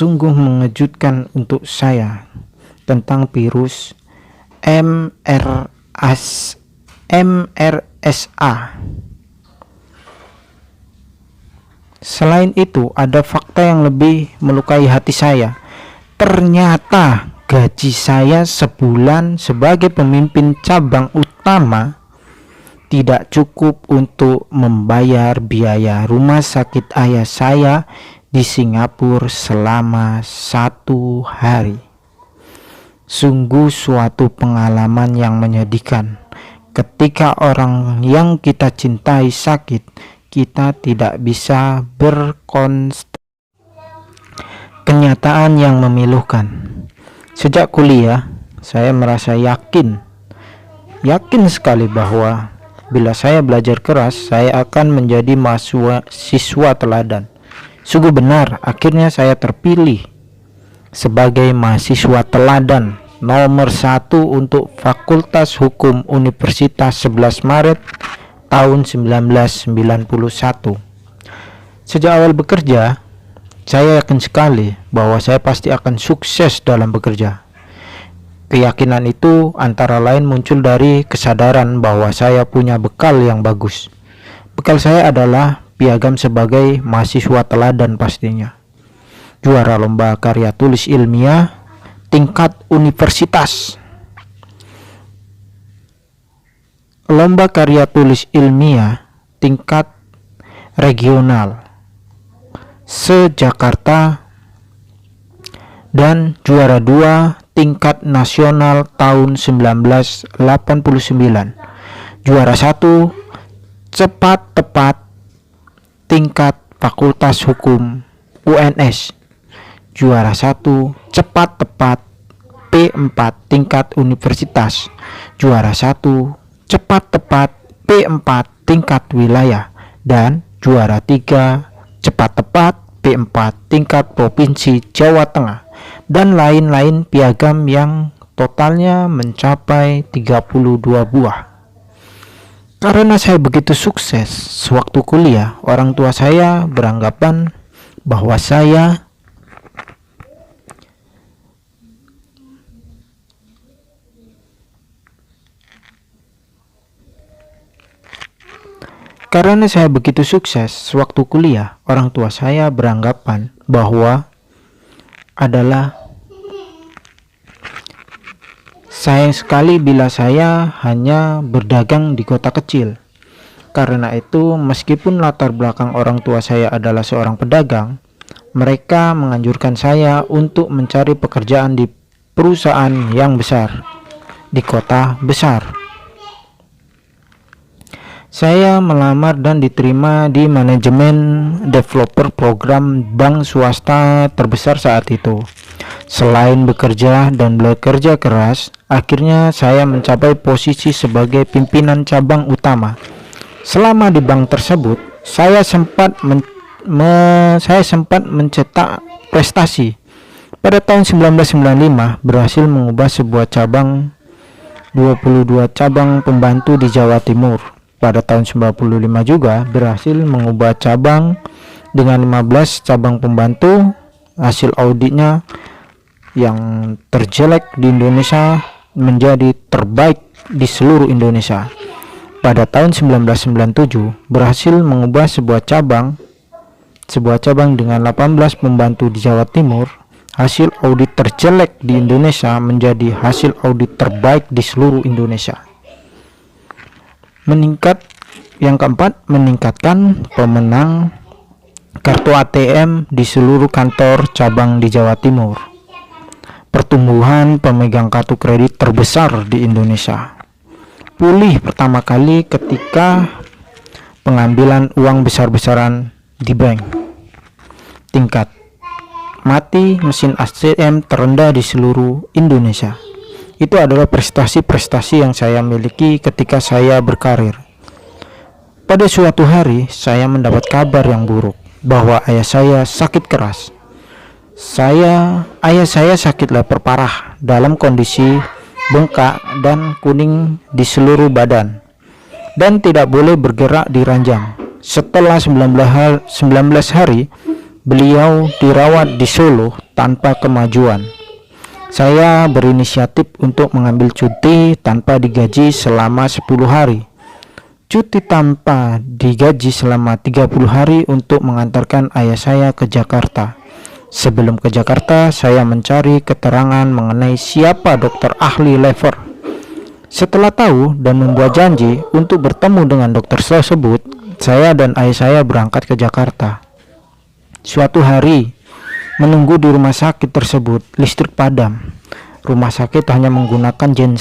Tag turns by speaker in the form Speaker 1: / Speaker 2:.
Speaker 1: sungguh mengejutkan untuk saya tentang virus MRSA. Selain itu, ada fakta yang lebih melukai hati saya. Ternyata gaji saya sebulan sebagai pemimpin cabang utama tidak cukup untuk membayar biaya rumah sakit ayah saya di Singapura selama 1 hari. Sungguh suatu pengalaman yang menyedihkan. Ketika orang yang kita cintai sakit, kita tidak bisa berkonsentrasi. Kenyataan yang memilukan. Sejak kuliah, saya merasa yakin sekali bahwa bila saya belajar keras, saya akan menjadi siswa teladan. Sungguh benar, akhirnya saya terpilih sebagai mahasiswa teladan nomor 1 untuk Fakultas Hukum Universitas 11 Maret tahun 1991. Sejak awal bekerja, saya yakin sekali bahwa saya pasti akan sukses dalam bekerja. Keyakinan itu antara lain muncul dari kesadaran bahwa saya punya bekal yang bagus. Bekal saya adalah piagam sebagai mahasiswa teladan pastinya. Juara lomba karya tulis ilmiah tingkat universitas. Lomba karya tulis ilmiah tingkat regional se-Jakarta dan juara 2 tingkat nasional tahun 1989. Juara 1 cepat tepat tingkat Fakultas Hukum UNS. Juara 1 cepat tepat P4 tingkat universitas. Juara 1 cepat tepat P4 tingkat wilayah. Dan juara 3 cepat tepat P4 tingkat provinsi Jawa Tengah. Dan lain-lain piagam yang totalnya mencapai 32 buah. Karena saya begitu sukses sewaktu kuliah, orang tua saya beranggapan bahwa saya sayang sekali bila saya hanya berdagang di kota kecil. Karena itu, meskipun latar belakang orang tua saya adalah seorang pedagang, mereka menganjurkan saya untuk mencari pekerjaan di perusahaan yang besar, di kota besar. Saya melamar dan diterima di manajemen developer program bank swasta terbesar saat itu. Selain bekerja dan bekerja keras, akhirnya saya mencapai posisi sebagai pimpinan cabang utama. Selama di bank tersebut, saya sempat mencetak prestasi. Pada tahun 1995, berhasil mengubah sebuah cabang 22 cabang pembantu di Jawa Timur. Pada tahun 95 juga berhasil mengubah cabang dengan 15 cabang pembantu. Hasil auditnya yang terjelek di Indonesia menjadi terbaik di seluruh Indonesia. Pada tahun 1997 berhasil mengubah sebuah cabang dengan 18 pembantu di Jawa Timur. Hasil audit terjelek di Indonesia menjadi hasil audit terbaik di seluruh Indonesia. Yang keempat, meningkatkan pemenang kartu ATM di seluruh kantor cabang di Jawa Timur. Pertumbuhan pemegang kartu kredit terbesar di Indonesia. Pulih pertama kali ketika pengambilan uang besar-besaran di bank. Tingkat mati mesin ATM terendah di seluruh Indonesia. Itu adalah prestasi-prestasi yang saya miliki ketika saya berkarir. Pada suatu hari, saya mendapat kabar yang buruk bahwa ayah saya sakit keras. Ayah saya sakit leper parah dalam kondisi bengkak dan kuning di seluruh badan dan tidak boleh bergerak di ranjang. Setelah 19 hari, Beliau dirawat di Solo tanpa kemajuan. Saya berinisiatif untuk mengambil cuti tanpa digaji selama 10 hari. Cuti tanpa digaji selama 30 hari untuk mengantarkan ayah saya ke Jakarta. Sebelum ke Jakarta, saya mencari keterangan mengenai siapa dokter ahli lever. Setelah tahu dan membuat janji untuk bertemu dengan dokter tersebut, saya dan ayah saya berangkat ke Jakarta. Suatu hari, menunggu di rumah sakit tersebut, listrik padam. Rumah sakit hanya menggunakan genset.